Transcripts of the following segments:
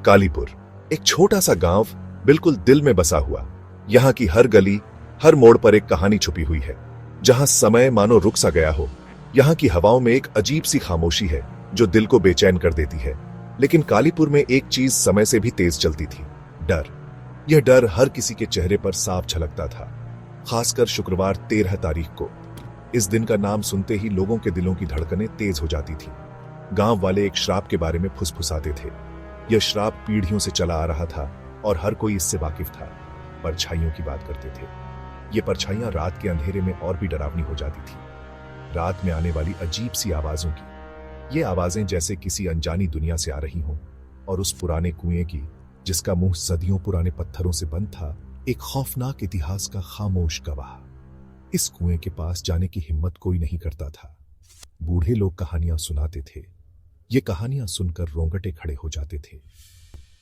कालीपुर एक छोटा सा गांव, बिल्कुल दिल में बसा हुआ। यहाँ की हर गली, हर मोड़ पर एक कहानी छुपी हुई है, जहां समय मानो रुक सा गया हो। यहाँ की हवाओं में एक अजीब सी खामोशी है जो दिल को बेचैन कर देती है। लेकिन कालीपुर में एक चीज समय से भी तेज चलती थी, डर। यह डर हर किसी के चेहरे पर साफ झलकता था, खासकर शुक्रवार 13 तारीख को। इस दिन का नाम सुनते ही लोगों के दिलों की धड़कनें तेज हो जाती थी। गांव वाले एक श्राप के बारे में फुसफुसाते थे। यह श्राप पीढ़ियों से चला आ रहा था और हर कोई इससे वाकिफ था। परछाइयों की बात करते थे। ये परछाइयां रात के अंधेरे में और भी डरावनी हो जाती थी। रात में आने वाली अजीब सी आवाजों की, ये आवाजें जैसे किसी अनजानी दुनिया से आ रही हों, और उस पुराने कुएं की जिसका मुंह सदियों पुराने पत्थरों से बंद था, एक खौफनाक इतिहास का खामोश गवाह। इस कुएं के पास जाने की हिम्मत कोई नहीं करता था। बूढ़े लोग कहानियां सुनाते थे। ये कहानियां सुनकर रोंगटे खड़े हो जाते थे।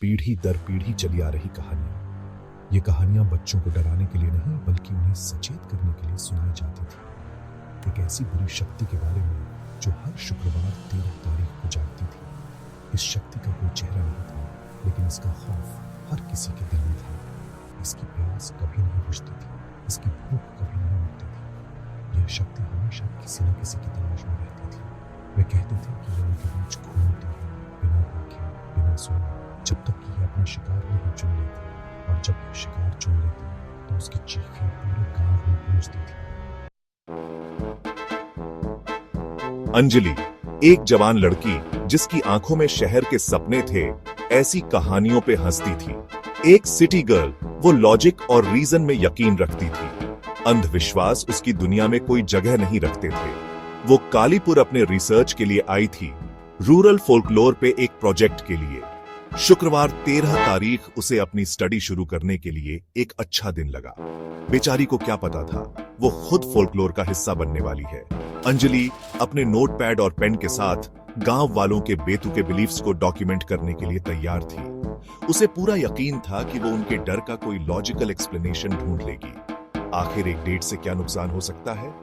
पीढ़ी दर पीढ़ी चली आ रही कहानियां। ये कहानियां बच्चों को डराने के लिए नहीं, बल्कि उन्हें सचेत करने के लिए सुनाई जाती थी। एक ऐसी बुरी शक्ति के बारे में जो हर शुक्रवार 13 तारीख को जागती थी। इस शक्ति का कोई चेहरा नहीं था, लेकिन इसका खौफ हर किसी के दिल में था। इसकी प्यास कभी नहीं बुझती थी, इसकी भूख कभी नहीं मिटती थी। यह शक्ति हमेशा किसी न किसी की तलाश में रहती थी। वे कहते थे कि यह उनके बीच घूमती है, बिना भूखे, बिना सोए, जब तक कि यह अपना शिकार नहीं चुन लेती। और जब यह शिकार चुन लेती तो उसकी चीखें पूरे गांव में गूंजती थी। अंजलि, एक जवान लड़की जिसकी आंखों में शहर के सपने थे, ऐसी कहानियों पे हंसती थी। एक सिटी गर्ल, वो लॉजिक और रीजन में यकीन रखती थी। अंधविश्वास उसकी दुनिया में कोई जगह नहीं रखते थे। वो कालीपुर अपने रिसर्च के लिए आई थी, रूरल फोल्कलोर पे एक प्रोजेक्ट के लिए। शुक्रवार 13 तारीख उसे अपनी स्टडी शुरू करने के लिए एक अच्छा दिन लगा। बेचारी को क्या पता था वो खुद फोल्कलोर का हिस्सा बनने वाली है। अंजलि अपने नोटपैड और पेन के साथ गांव वालों के बेतुके बिलीफ्स को डॉक्यूमेंट करने के लिए तैयार थी। उसे पूरा यकीन था कि वो उनके डर का कोई लॉजिकल एक्सप्लेनेशन ढूंढ लेगी। आखिर एक डेट से क्या नुकसान हो सकता है?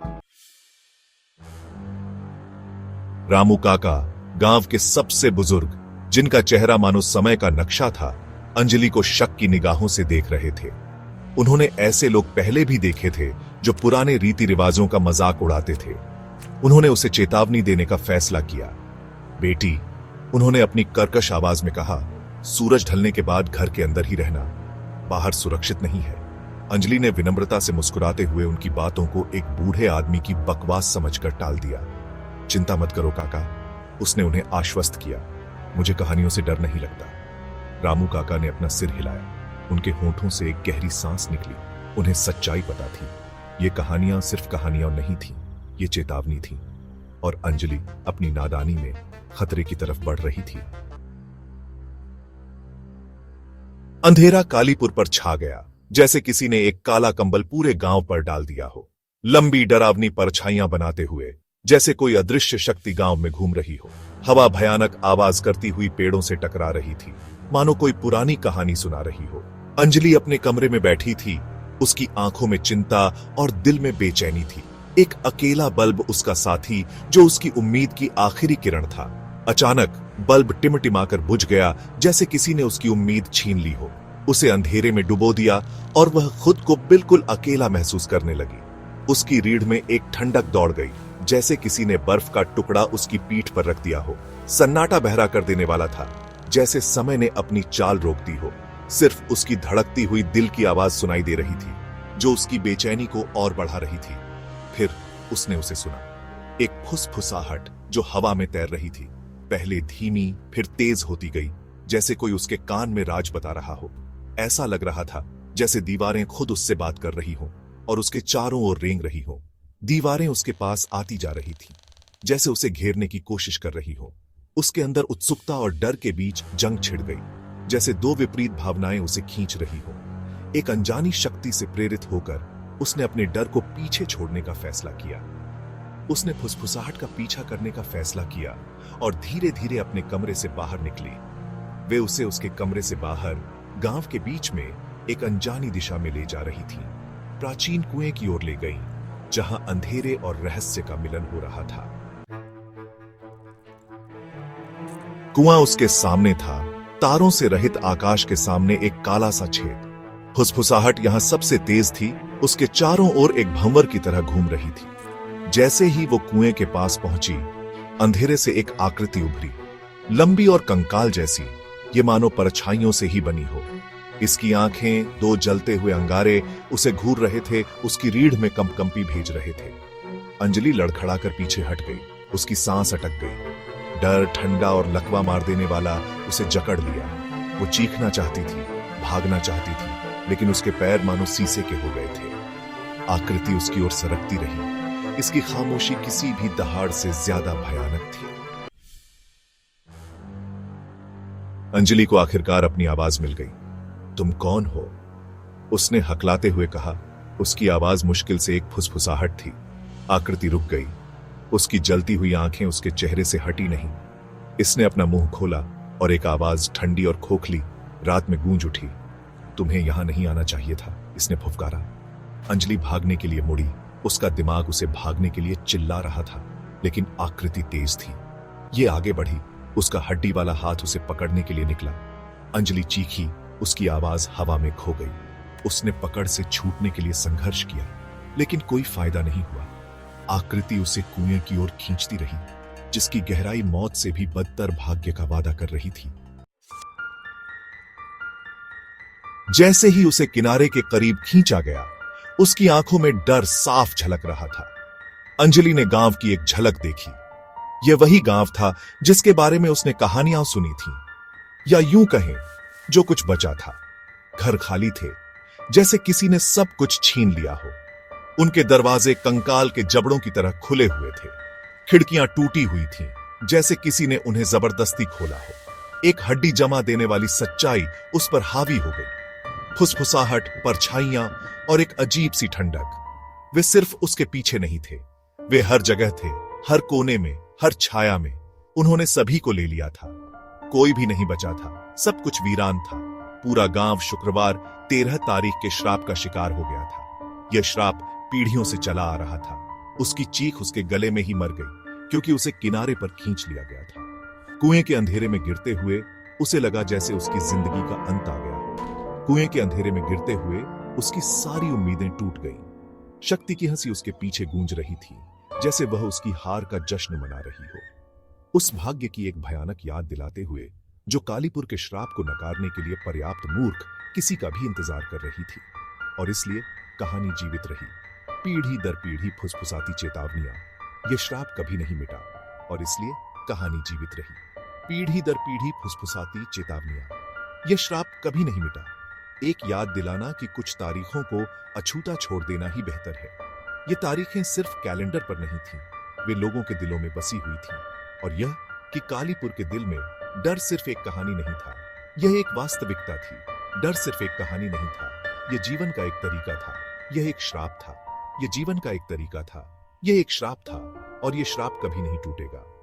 रामू काका, गांव के सबसे बुजुर्ग, जिनका चेहरा मानो समय का नक्शा था, अंजलि को शक की निगाहों से देख रहे थे। उन्होंने ऐसे लोग पहले भी देखे थे जो पुराने रीति रिवाजों का मजाक उड़ाते थे। उन्होंने उसे चेतावनी देने का फैसला किया। बेटी, उन्होंने अपनी कर्कश आवाज में कहा, सूरज ढलने के बाद घर के अंदर ही रहना, बाहर सुरक्षित नहीं है। अंजलि ने विनम्रता से मुस्कुराते हुए उनकी बातों को एक बूढ़े आदमी की बकवास समझकर टाल दिया। चिंता मत करो काका, उसने उन्हें आश्वस्त किया। मुझे कहानियों से डर नहीं लगता। रामू काका ने अपना सिर हिलाया। उनके होठों से एक गहरी सांस निकली। उन्हें सच्चाई पता थी। ये कहानियां सिर्फ कहानियां नहीं थीं, ये चेतावनी थी। और अंजलि अपनी नादानी में खतरे की तरफ बढ़ रही थी। अंधेरा कालीपुर पर छा गया, जैसे किसी ने एक काला कंबल पूरे गांव पर डाल दिया हो। लंबी डरावनी परछाइयां बनाते हुए, जैसे कोई अदृश्य शक्ति गांव में घूम रही हो। हवा भयानक आवाज करती हुई पेड़ों से टकरा रही थी, मानो कोई पुरानी कहानी सुना रही हो। अंजलि अपने कमरे में बैठी थी। उसकी आंखों में चिंता और दिल में बेचैनी थी। एक अकेला बल्ब उसका साथी, जो उसकी उम्मीद की आखिरी किरण था। अचानक बल्ब टिमटिमाकर बुझ गया, जैसे किसी ने उसकी उम्मीद छीन ली हो। उसे अंधेरे में डुबो दिया और वह खुद को बिल्कुल अकेला महसूस करने लगी। उसकी रीढ़ में एक ठंडक दौड़ गई, जैसे किसी ने बर्फ का टुकड़ा उसकी पीठ पर रख दिया हो। सन्नाटा बहरा कर देने वाला था, जैसे समय ने अपनी चाल रोक दी हो। सिर्फ उसकी धड़कती हुई दिल की आवाज सुनाई दे रही थी, जो उसकी बेचैनी को और बढ़ा रही थी। फिर उसने उसे सुना, एक फुसफुसाहट जो हवा में तैर रही थी, पहले धीमी फिर तेज होती गई, जैसे कोई उसके कान में राज बता रहा हो। ऐसा लग रहा था जैसे दीवारें खुद उससे बात कर रही हों और उसके चारों ओर रेंग रही हों। दीवारें उसके पास आती जा रही थीं, जैसे उसे घेरने की कोशिश कर रही हो। उसके अंदर उत्सुकता और डर के बीच जंग छिड़ गई, जैसे दो विपरीत भावनाएं उसे खींच रही हो। एक अनजानी शक्ति से प्रेरित होकर उसने अपने डर को पीछे छोड़ने का फैसला किया। उसने फुसफुसाहट का पीछा करने का फैसला किया और धीरे धीरे अपने कमरे से बाहर निकली। वे उसे उसके कमरे से बाहर गांव के बीच में एक अनजानी दिशा में ले जा रही थी। प्राचीन कुएं की ओर ले गई, जहां अंधेरे और रहस्य का मिलन हो रहा था। कुआं उसके सामने था, तारों से रहित आकाश के सामने एक काला सा छेद। फुसफुसाहट यहां सबसे तेज थी, उसके चारों ओर एक भंवर की तरह घूम रही थी। जैसे ही वो कुएं के पास पहुंची, अंधेरे से एक आकृति उभरी, लंबी और कंकाल जैसी, ये मानो परछाइयों से ही बनी हो। इसकी आंखें, दो जलते हुए अंगारे उसे घूर रहे थे, उसकी रीढ़ में कंपकंपी भेज रहे थे। अंजलि लड़खड़ाकर पीछे हट गई, उसकी सांस अटक गई। डर, ठंडा और लकवा मार देने वाला उसे जकड़ लिया। वो चीखना चाहती थी, भागना चाहती थी, लेकिन उसके पैर मानो शीशे के हो गए थे। आकृति उसकी ओर सरकती रही। इसकी खामोशी किसी भी दहाड़ से ज्यादा भयानक थी। अंजलि को आखिरकार अपनी आवाज मिल गई। तुम कौन हो? उसने हकलाते हुए कहा। उसकी आवाज मुश्किल से एक फुसफुसाहट थी। आकृति रुक गई। उसकी जलती हुई आंखें उसके चेहरे से हटी नहीं। इसने अपना मुंह खोला और एक आवाज ठंडी और खोखली रात में गूंज उठी। तुम्हें यहां नहीं आना चाहिए था, इसने फुफकारा। अंजलि भागने के लिए मुड़ी। उसका दिमाग उसे भागने के लिए चिल्ला रहा था, लेकिन आकृति तेज थी। ये आगे बढ़ी। उसका हड्डी वाला हाथ उसे पकड़ने के लिए निकला। अंजलि चीखी, उसकी आवाज हवा में खो गई। उसने पकड़ से छूटने के लिए संघर्ष किया, लेकिन कोई फायदा नहीं हुआ। आकृति उसे कुएं की ओर खींचती रही, जिसकी गहराई मौत से भी बदतर भाग्य का वादा कर रही थी। जैसे ही उसे किनारे के करीब खींचा गया, उसकी आंखों में डर साफ झलक रहा था। अंजलि ने गांव की एक झलक देखी। यह वही गांव था जिसके बारे में उसने कहानियां सुनी थी, या यूं कहें, जो कुछ बचा था। घर खाली थे, जैसे किसी ने सब कुछ छीन लिया हो। उनके दरवाजे कंकाल के जबड़ों की तरह खुले हुए थे। खिड़कियां टूटी हुई थीं, जैसे किसी ने उन्हें जबरदस्ती खोला हो। एक हड्डी जमा देने वाली सच्चाई उस पर हावी हो गई। फुसफुसाहट, परछाइयां और एक अजीब सी ठंडक। वे सिर्फ उसके पीछे नहीं थे, वे हर जगह थे, हर कोने में, हर छाया में। उन्होंने सभी को ले लिया था। कोई भी नहीं बचा था, सब कुछ वीरान था। पूरा गांव शुक्रवार 13 तारीख के श्राप का शिकार हो गया था। यह श्राप पीढ़ियों से चला आ रहा था। उसकी चीख उसके गले में ही मर गई, क्योंकि उसे किनारे पर खींच लिया गया था। कुएं के अंधेरे में गिरते हुए उसे लगा जैसे उसकी जिंदगी का अंत आ गया हो। कुएं के अंधेरे में गिरते हुए उसकी सारी उम्मीदें टूट गईं। शक्ति की हंसी उसके पीछे गूंज रही थी, जैसे वह उसकी हार का जश्न मना रही हो। उस भाग्य की एक भयानक याद दिलाते हुए, जो कालीपुर के श्राप को नकारने के लिए पर्याप्त मूर्ख किसी का भी इंतजार कर रही थी। और इसलिए कहानी जीवित रही, पीढ़ी दर पीढ़ी फुसफुसाती चेतावनियां। यह श्राप कभी नहीं मिटा, और इसलिए कहानी जीवित रही, पीढ़ी दर पीढ़ी फुसफुसाती चेतावनियां। यह श्राप कभी नहीं मिटा। एक याद दिलाना कि कुछ तारीखों को अछूता छोड़ देना ही बेहतर है। ये तारीखें सिर्फ कैलेंडर पर नहीं थीं, वे लोगों के दिलों में बसी हुई थीं। और यह कि कालीपुर के दिल में डर सिर्फ एक कहानी नहीं था, यह एक वास्तविकता थी। डर सिर्फ एक कहानी नहीं था, यह जीवन का एक तरीका था। यह एक श्राप था, यह जीवन का एक तरीका था। यह एक श्राप था, और यह श्राप कभी नहीं टूटेगा।